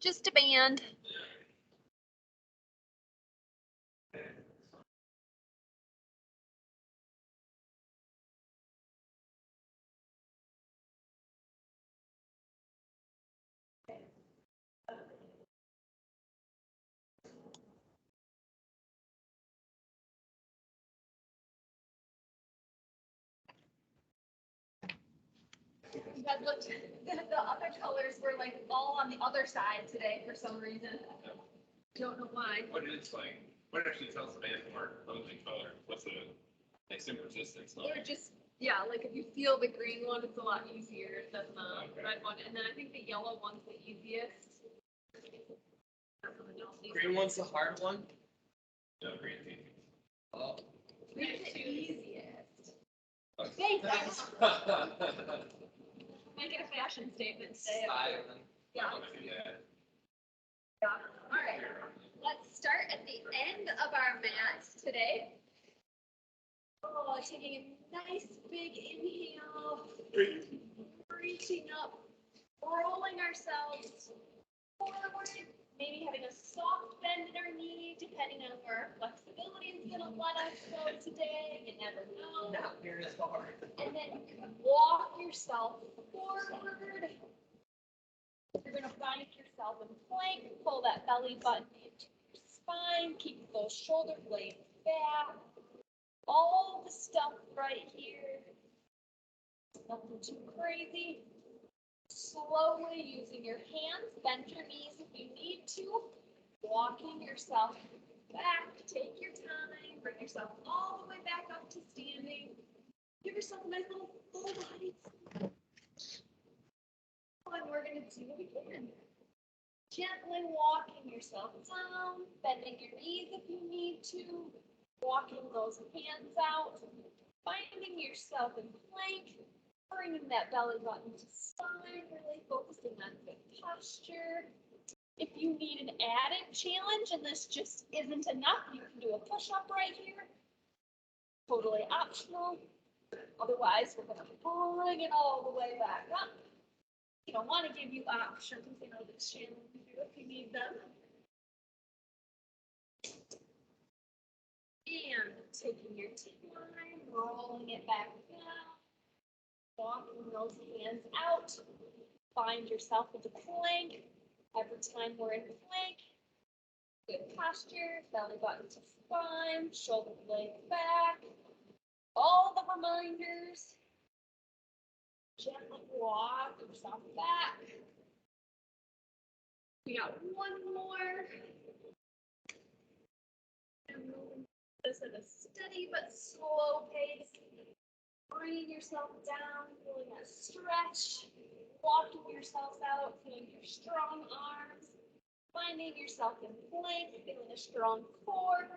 Just a band. You guys looked, the other colors were like all on the other side today for some reason. Don't know why. What it's like, what actually tells the band apart, other than color? What's the next in resistance? Or just, yeah, like if you feel the green one, it's a lot easier than the red one. And then I think the yellow one's the easiest. Green one's the hard one. No, green's easy. Oh. Green's the easiest. Okay. Thanks. Make it a fashion statement. Say it. Yeah. Yeah. All right. Let's start at the end of our mat today. Oh, taking a nice big inhale, reaching up, rolling ourselves forward, maybe having a soft bend in our knee, depending on where our flexibility is going to let us go today. You never know. Not near as hard. And then walk yourself forward. You're going to find yourself in plank. Pull that belly button into your spine. Keep those shoulder blades back. All the stuff right here. Nothing too crazy. Slowly using your hands. Bend your knees if you need to. Walking yourself back. Take your time. Bring yourself all the way back up to standing. Give yourself a nice little full body. And we're going to do it again. Gently walking yourself down, bending your knees if you need to, walking those hands out, finding yourself in plank, bringing that belly button to spine, really focusing on good posture. If you need an added challenge and this just isn't enough, you can do a push-up right here. Totally optional. Otherwise, we're going to bring it all the way back up. You don't want to give you options, you know, this channel to do if you need them. And taking your time, rolling it back down, walking those hands out. Find yourself into plank. Every time we're in plank, good posture, belly button to spine, shoulder blades back. All the reminders. Gently walk yourself back. We got one more. And moving this at a steady but slow pace. Bringing yourself down, feeling a stretch. Walking yourself out, feeling your strong arms. Finding yourself in plank, feeling a strong core.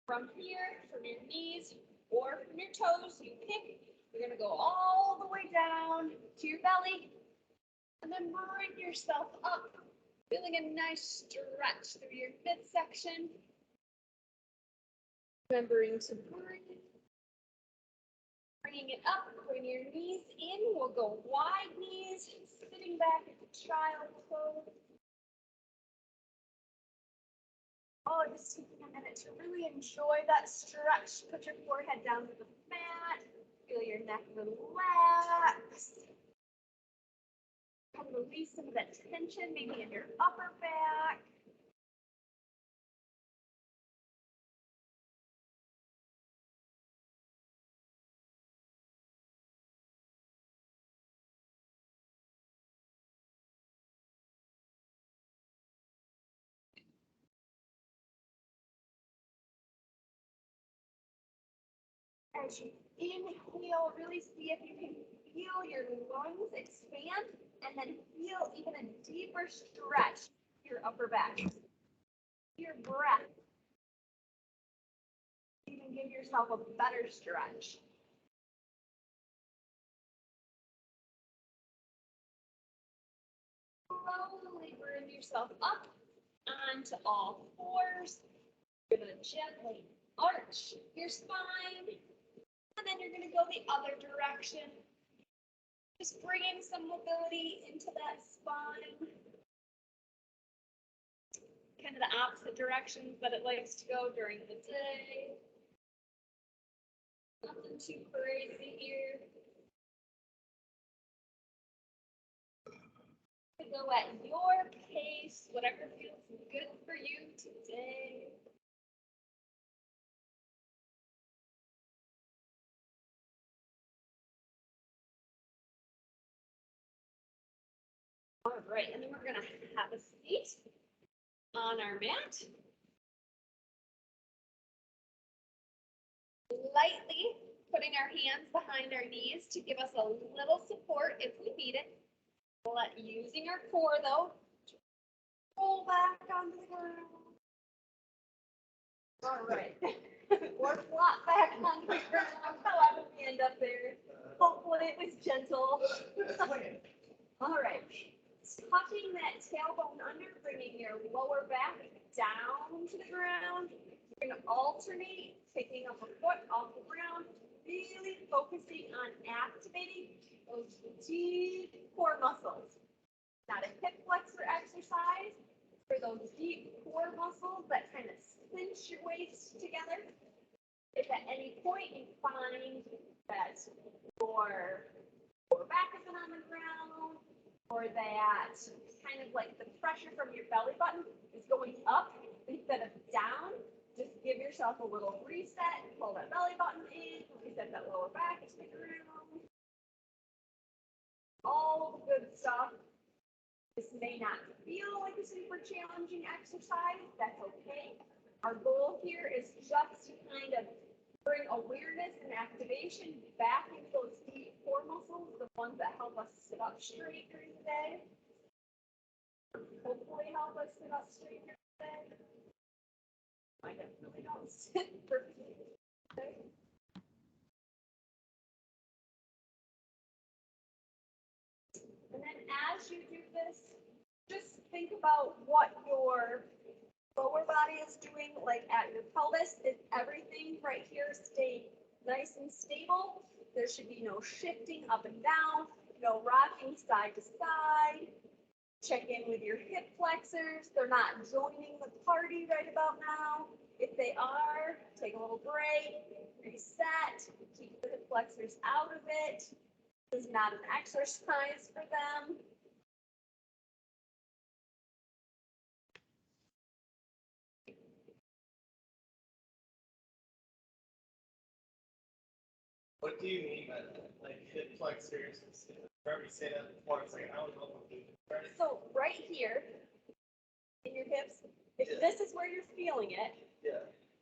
From here, from your knees, or from your toes, you pick. You're going to go all the way down to your belly. And then bring yourself up, feeling a nice stretch through your midsection. Remembering to breathe. Bringing it up, bring your knees in. We'll go wide knees, sitting back at the child's pose. Oh, just taking a minute to really enjoy that stretch. Put your forehead down to the mat. Feel your neck relax. And release some of that tension, maybe in your upper back. As you inhale, really see if you can feel your lungs expand and then feel even a deeper stretch to your upper back. Your breath. You can give yourself a better stretch. Slowly bring yourself up onto all fours. You're going to gently arch your spine. And then you're going to go the other direction. Just bringing some mobility into that spine. Kind of the opposite directions that it likes to go during the day. Nothing too crazy here. Go at your pace, whatever feels good for you today. All right, and then we're gonna have a seat on our mat. Lightly putting our hands behind our knees to give us a little support if we need it. Using our core though, roll back onto the ground. All right, or flop back onto the ground, however we end up there. Hopefully it was gentle. All right, tucking that tailbone under, bringing your lower back down to the ground. You're gonna alternate, picking up a foot off the ground, really focusing on activating those deep core muscles. Not a hip flexor exercise, for those deep core muscles that kind of cinch your waist together. If at any point you find that your lower back isn't on the ground, or that kind of like the pressure from your belly button is going up instead of down, just give yourself a little reset, pull that belly button in, reset that lower back to the ground. All the good stuff. This may not feel like a super challenging exercise, that's okay. Our goal here is just to kind of bring awareness and activation back into those deep core muscles, the ones that help us sit up straight during the day. Hopefully help us sit up straight during the day. I definitely don't sit perfectly. And then as you do this, just think about what your lower body is doing, like at your pelvis. Is everything right here staying nice and stable? There should be no shifting up and down, no rocking side to side. Check in with your hip flexors. They're not joining the party right about now. If they are, take a little break, reset, keep the hip flexors out of it. This is not an exercise for them. What do you mean by that? Like hip flexors? I've already said that before. It's like, I don't know. So right here in your hips, if this is where you're feeling it, Yeah.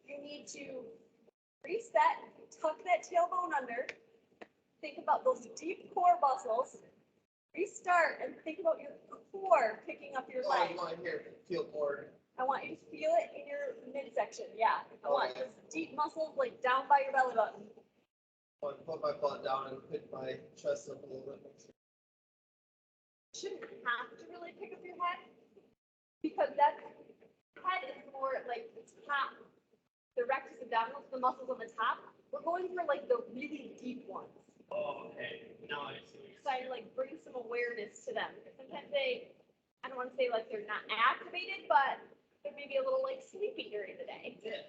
you need to reset, tuck that tailbone under, think about those deep core muscles, restart and think about your core picking up your Oh, leg. you want to hear feel more. I want you to feel it in your midsection. Yeah. I want Okay. those deep muscles like down by your belly button. I want to put my butt down and pick my chest up a little bit. Shouldn't have to really pick up your head because that head is more like the top, the rectus abdominis, the muscles on the top. We're going for like the really deep ones. Oh, okay. Now I see. So I like bring some awareness to them. Sometimes they, I don't want to say like they're not activated, but they're maybe a little like sleepy during the day. Yeah.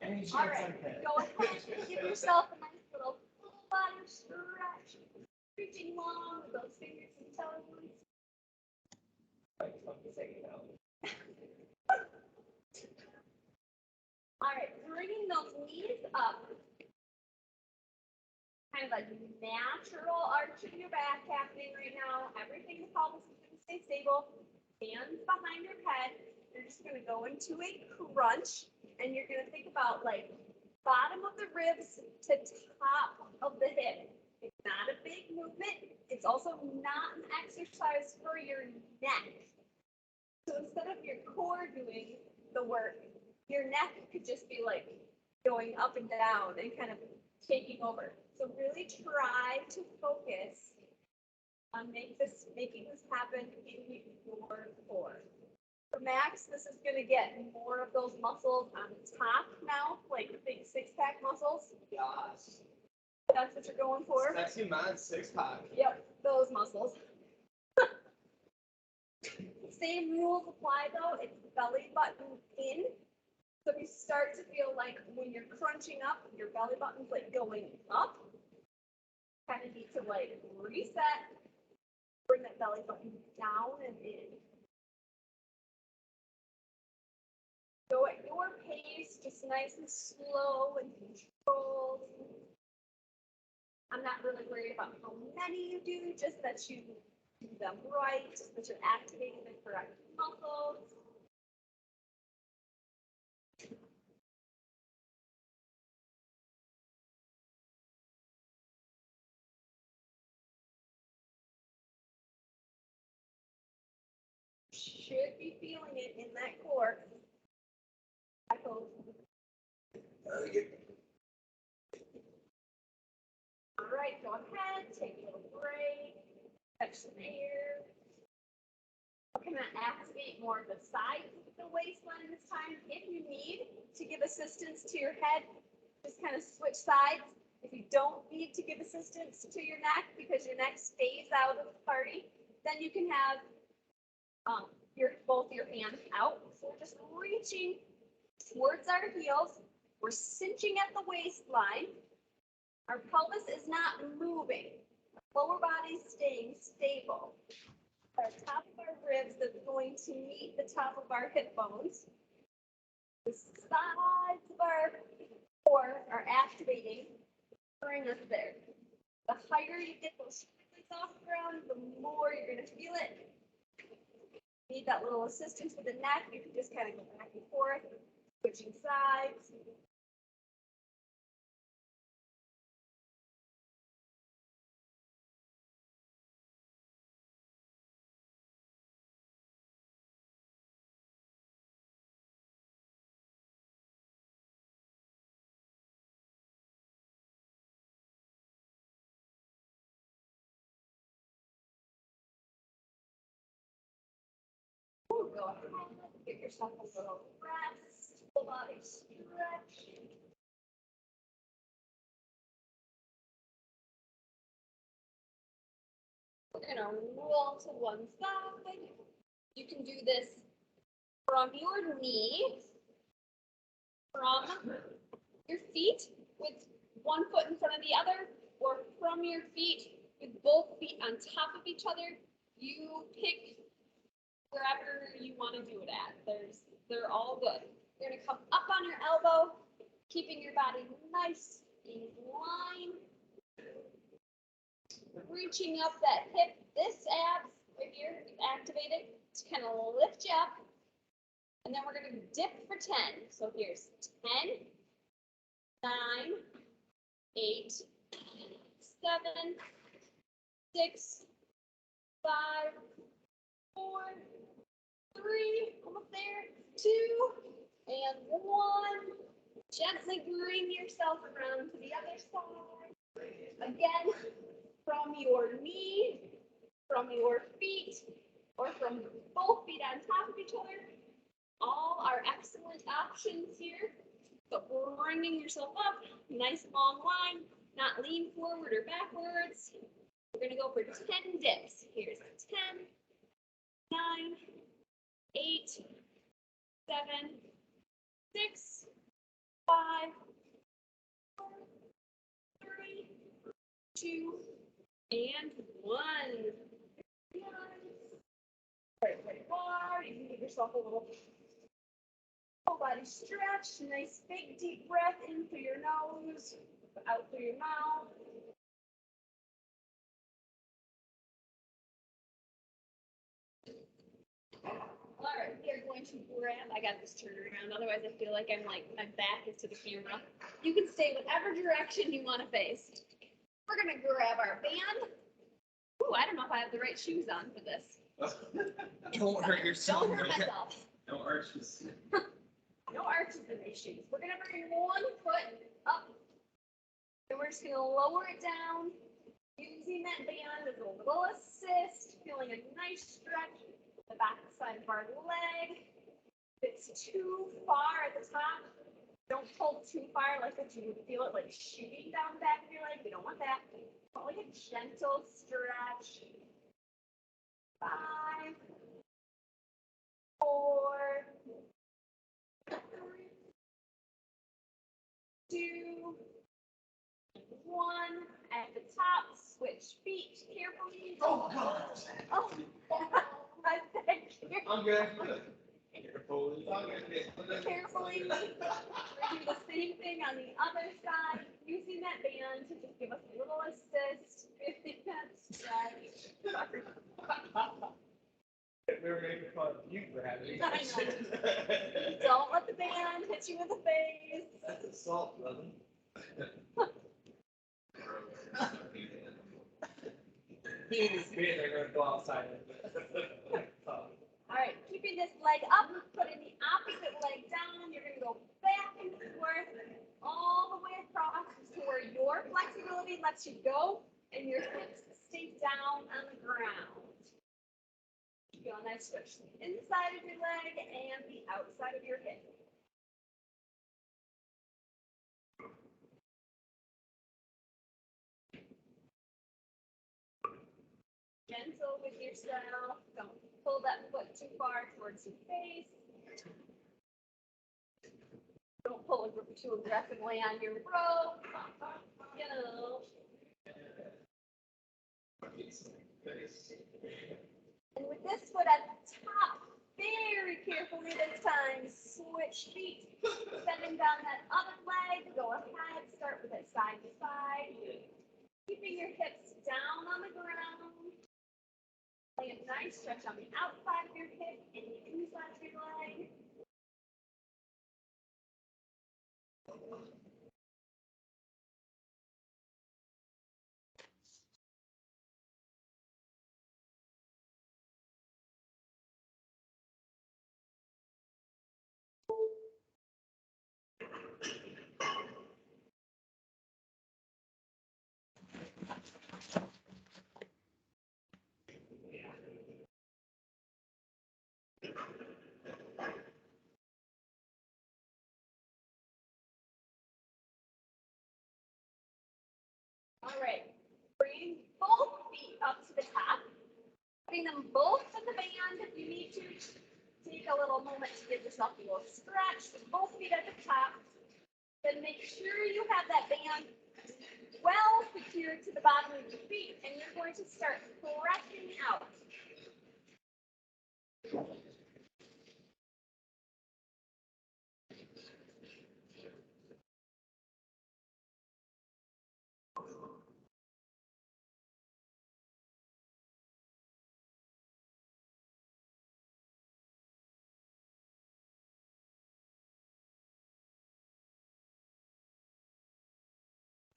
Any chance All right, I can. go ahead and give yourself a nice little full body stretch. Reaching long with those fingers and toes. All right, bringing those knees up. Kind of a natural arch in your back happening right now. Everything in the pelvis is going to stay stable. Hands behind your head. You're just going to go into a crunch, and you're going to think about like bottom of the ribs to top of the hip. It's not a big movement. It's also not an exercise for your neck. So instead of your core doing the work, your neck could just be like going up and down and kind of taking over. So really try to focus on making this happen in your core. For Max, this is gonna get more of those muscles on top now, like big six-pack muscles. Gosh. That's what you're going for. Sexy man, six pack. Yep, those muscles. Same rules apply though, it's belly button in. So if you start to feel like when you're crunching up, your belly button's like going up, kind of need to like reset, bring that belly button down and in. Go at your pace, just nice and slow and controlled. I'm not really worried about how many you do, just that you do them right, that you're activating the correct muscles. Should be feeling it in that core. I hope. All right, go ahead, take a little break, catch some air. We're gonna activate more of the sides of the waistline this time. If you need to give assistance to your head, just kind of switch sides. If you don't need to give assistance to your neck because your neck stays out of the party, then you can have both your hands out. So we're just reaching towards our heels. We're cinching at the waistline. Our pelvis is not moving. Our lower body is staying stable. Our top of our ribs is going to meet the top of our hip bones. The sides of our core are activating, bring us there. The higher you get those shoulders off the ground, the more you're going to feel it. Need that little assistance with the neck, you can just kind of go back and forth, switching sides. Ooh, go ahead, give yourself a little rest, full body stretch. We're gonna roll to one side. You can do this from your knees, from your feet with one foot in front of the other, or from your feet with both feet on top of each other. You pick wherever you want to do it at. They're all good. You're gonna come up on your elbow, keeping your body nice in line. Reaching up that hip, this abs right here, we've activated to kind of lift you up. And then we're gonna dip for 10. So here's 10, 9, 8, 7, 6, 5, 4, 3, almost there, 2, and 1. Gently bring yourself around to the other side. Again, from your knee, from your feet, or from both feet on top of each other. All are excellent options here. But bringing yourself up, nice long line, not lean forward or backwards. We're gonna go for 10 dips. Here's 10, 9, 8, 7, 6, 5, 4, 3, 2, and 1. Very hard. You can give yourself a little whole body stretch. Nice big deep breath in through your nose, out through your mouth. All right, we are going to grab, I got this turned around, otherwise I feel like I'm like, my back is to the camera. You can stay whatever direction you want to face. We're gonna grab our band. Ooh, I don't know if I have the right shoes on for this. Don't hurt yourself. Don't hurt myself. No arches. No arches in these shoes. We're gonna bring one foot up. And we're just gonna lower it down. Using that band as a little assist, feeling a nice stretch. the back side of our leg. If it's too far at the top, don't pull too far, like if you feel it like shooting down the back of your leg. We don't want that. Only a gentle stretch. 5, 4, 3, 2, 1. At the top, switch feet carefully. Oh, God. Oh, I thank you. I'm good. Carefully. Carefully. We do the same thing on the other side, using that band to just give us a little assist. That stretch. We were making fun of you for having. I know. Don't let the band hit you in the face. That's assault, brother. Me and this man are gonna go outside. All right, keeping this leg up, putting the opposite leg down. You're gonna go back and forth all the way across to where your flexibility lets you go and your hips stay down on the ground. Feel a nice switch to the inside of your leg and the outside of your hip. Gentle with yourself. Don't pull that foot too far towards your face. Don't pull it too aggressively on your rope. You know. And with this foot at the top, very carefully this time, switch feet. Sending down that other leg. Go ahead, start with it side to side. Keeping your hips down on the ground. Lay a nice stretch on the outside of your hip and the inside of your leg. All right, bring both feet up to the top, putting them both in the band. If you need to, take a little moment to give yourself a little stretch. Both feet at the top. Then make sure you have that band well secured to the bottom of your feet, and you're going to start pressing out.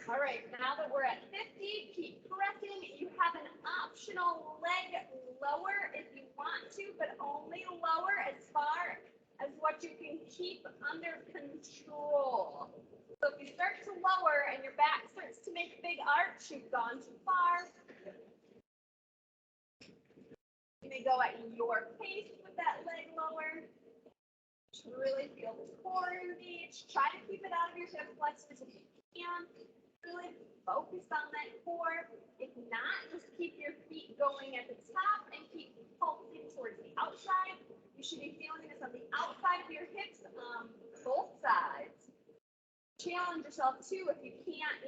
All right, now that we're at 50, keep pressing. You have an optional leg lower if you want to, but only lower as far as what you can keep under control. So if you start to lower and your back starts to make a big arch, you've gone too far. You may go at your pace with that leg lower. To really feel the core engaged. Try to keep it out of your hip flexors if you can. Really focus on that core. If not, just keep your feet going at the top and keep pulsing towards the outside. You should be feeling this on the outside of your hips on both sides. Challenge yourself too if you can't,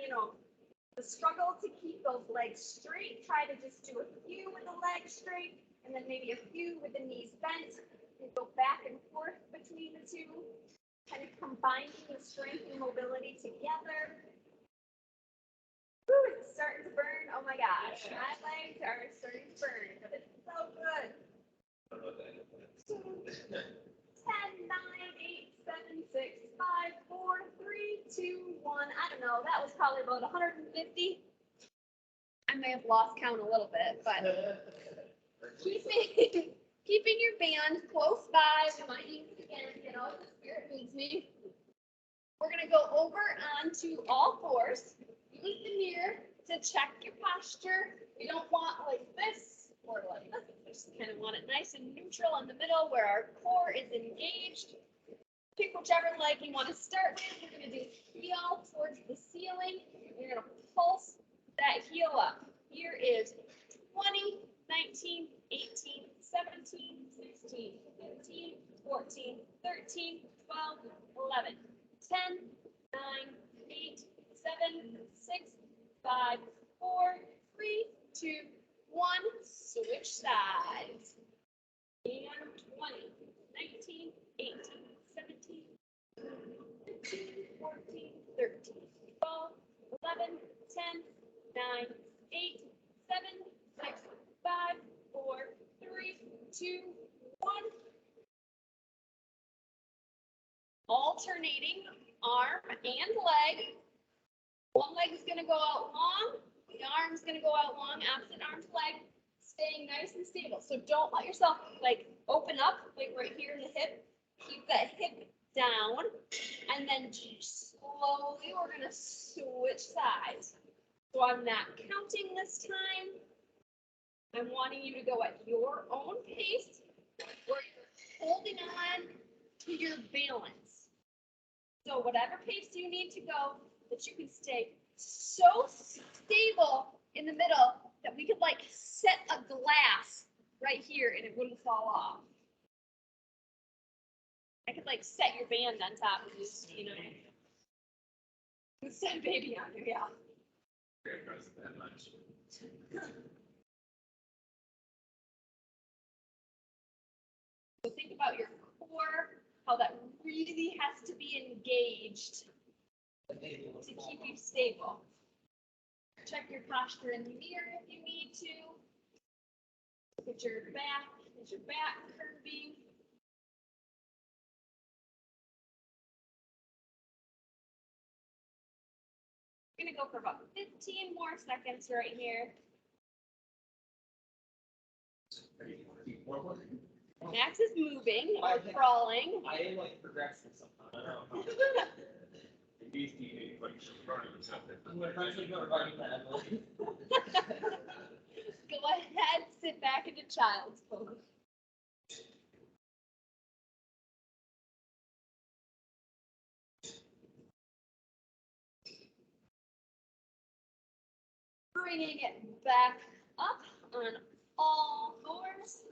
the struggle to keep those legs straight. Try to just do a few with the legs straight and then maybe a few with the knees bent. You go back and forth between the two, kind of combining the strength and mobility together. Woo, it's starting to burn. Oh my gosh, my legs are starting to burn, but it's so good. 10, 9, 8, 7, 6, 5, 4, 3, 2, 1. I don't know. That was probably about 150. I may have lost count a little bit, but keeping your band close by. We might use it again, if the spirit needs me. We're gonna go over onto all fours. Use the mirror to check your posture. You don't want like this or like this. just kind of want it nice and neutral in the middle where our core is engaged. Pick whichever leg you want to start with. We're going to do heel towards the ceiling. You're going to pulse that heel up. Here is 20, 19, 18, 17, 16, 15, 14, 13, 12, 11, 10, 9, 8, 7, 6, 5, 4, 3, 2, 1. Switch sides. And 20, 19, 18, 17, 15, 14, 13, 12, 11, 10, 9, 8, 7, 6, 5, 4, 3, 2, 1. Alternating arm and leg. One leg is going to go out long. The arm is going to go out long. Opposite arm to leg. Staying nice and stable. So don't let yourself like open up, like right here in the hip. Keep that hip down. And then slowly we're going to switch sides. So I'm not counting this time. I'm wanting you to go at your own pace where you're holding on to your balance. So whatever pace you need to go, that you can stay so stable in the middle that we could like set a glass right here and it wouldn't fall off. I could like set your band on top of this, you know. Set a baby on you, yeah. That much. So think about your core, how that really has to be engaged to keep you stable. Check your posture in the mirror if you need to. Look at your back. Is your back curving? I'm gonna go for about 15 more seconds right here. Max is moving or crawling. I am like progressing sometimes. I don't know. We're actually going to run that. Go ahead, sit back into child's pose. Bringing it back up on all fours.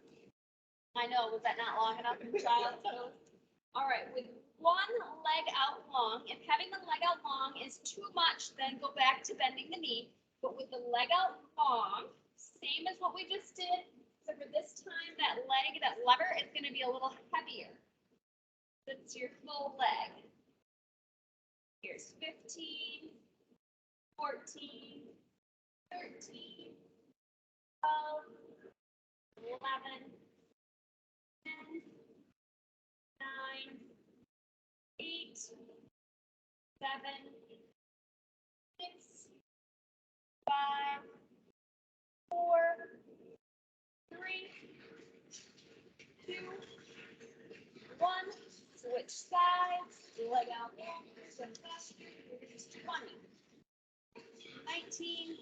I know, was that not long enough in child's pose? All right, with one leg out long, if having the leg out long is too much, then go back to bending the knee. But with the leg out long, same as what we just did, except for this time, that leg, that lever is going to be a little heavier. That's your full leg. Here's 15, 14, 13, 12, 11, 10, 9, 8, 7, 6, 5, 4, 3, 2, 1. Switch sides. Leg out long. Step faster. Here's 20, 19,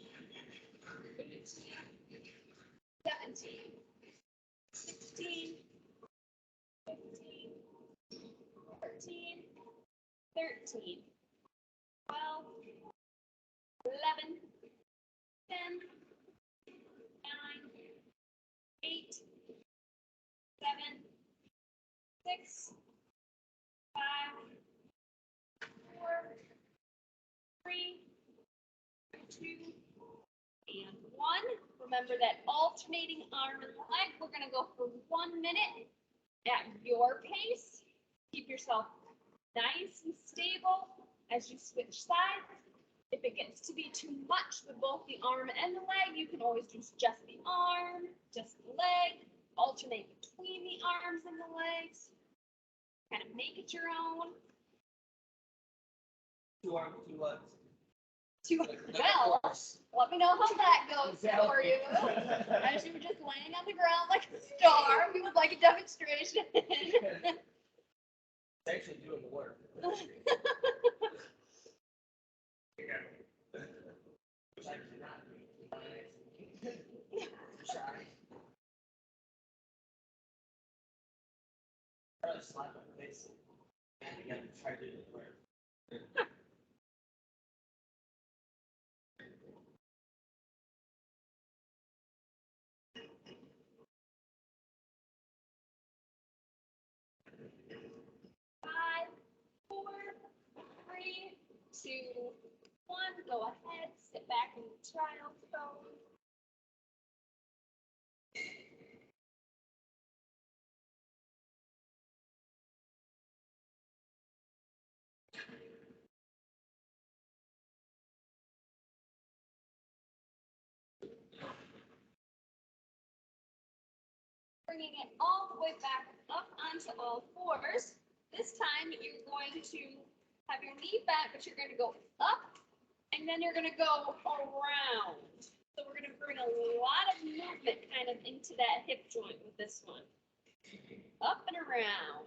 17, 16, 15, 14, 13, 12, 11, 10, 9, 8, 7, 6, 5, 4, 3, 2, and 1. Remember that alternating arm and leg, we're going to go for 1 minute at your pace. Keep yourself nice and stable as you switch sides. If it gets to be too much with both the arm and the leg, you can always use just the arm, just the leg, alternate between the arms and the legs. Kind of make it your own. 2 arms, 2 legs. Well, let me know how that goes for you. As you were just laying on the ground like a star, we would like a demonstration. It's actually doing the work. just slap my face. And again, try to do it where. Five, four, three, two, one. Go ahead, sit back in child's pose. Bringing it all the way back up onto all fours. This time you're going to have your knee back, but you're going to go up and then you're going to go around. So we're going to bring a lot of movement kind of into that hip joint with this one. Up and around.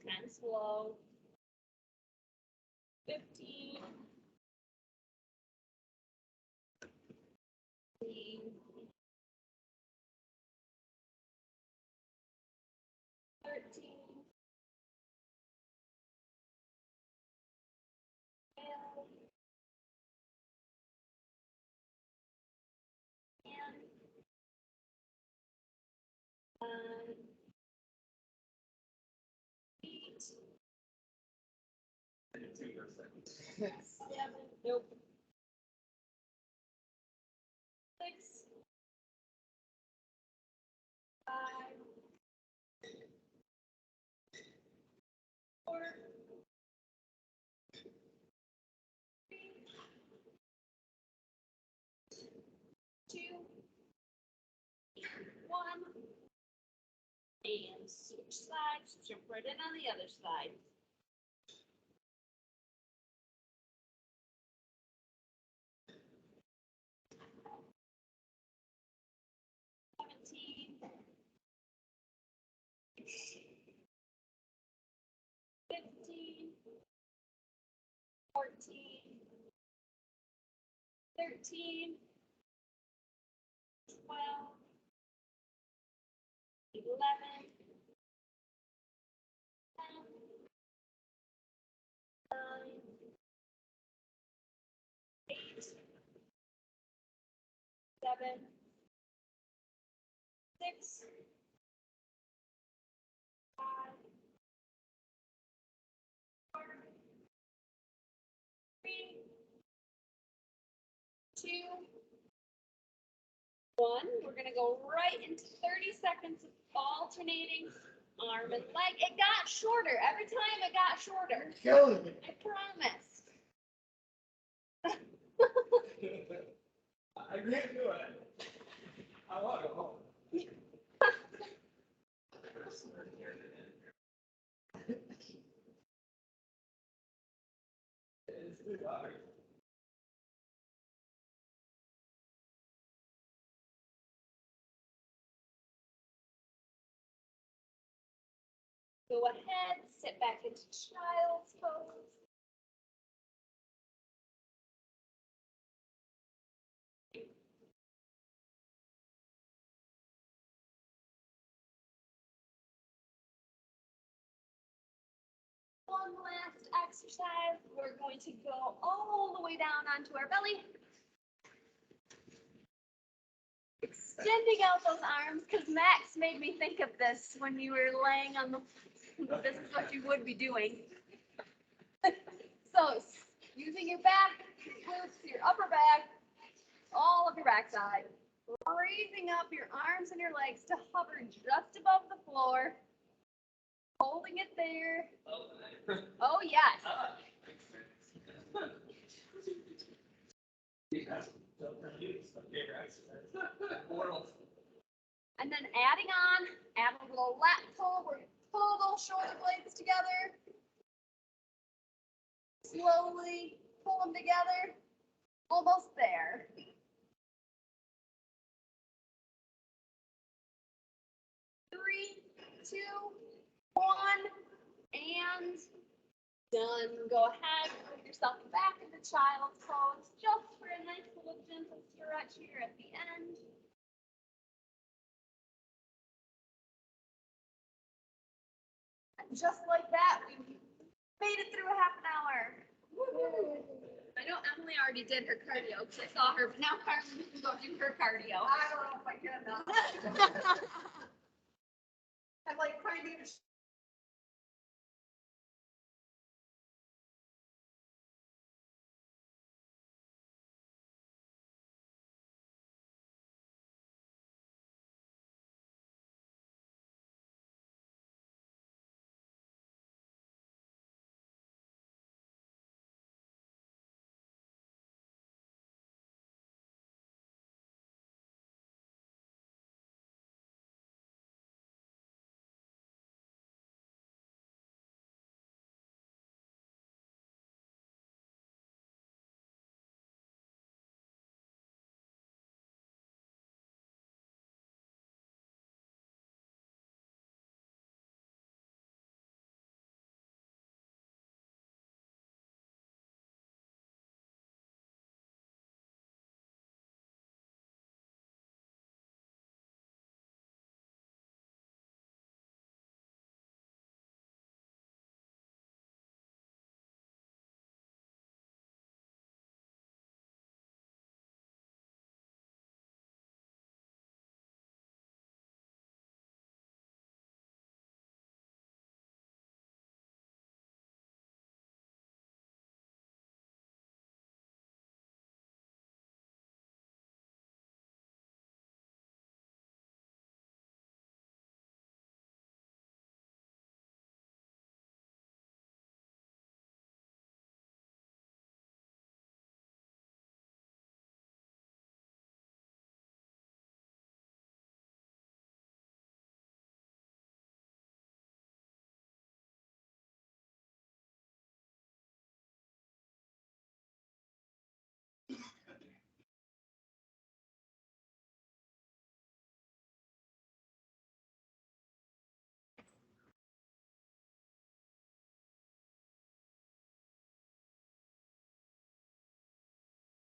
Kind of slow. 15. 13. 12. And 8. 7. Nope. 6. 5. 4. 3. 2. 1. And switch sides, jump right in on the other side. 17. 15. 14. 13. 12. 11. 10. 9. 8. 7. 6. 5. 4. 3. 2. 1. We're going to go right into 30 seconds of alternating arm and leg. It got shorter. Every time it got shorter. Killing me. I promise. I can't do it. I want to go home. It's too hard. Go ahead, sit back into child's pose. One last exercise. We're going to go all the way down onto our belly. Extending out those arms, because Max made me think of this when you were laying on the, this is what you would be doing. So using your back, your glutes, your upper back, all of your backside. Raising up your arms and your legs to hover just above the floor. Holding it there. Oh, yes. And then adding on, add a little lat pull. We're going to pull those shoulder blades together. Slowly pull them together. Almost there. 3, 2, 1, and Done. Go ahead, put yourself back into child's pose, just for a nice little gentle stretch here at the end. And just like that, we made it through a half an hour. Woo-hoo. I know Emily already did her cardio, because I saw her, but now Carmen can go do her cardio. I don't know if I can. I'm like trying to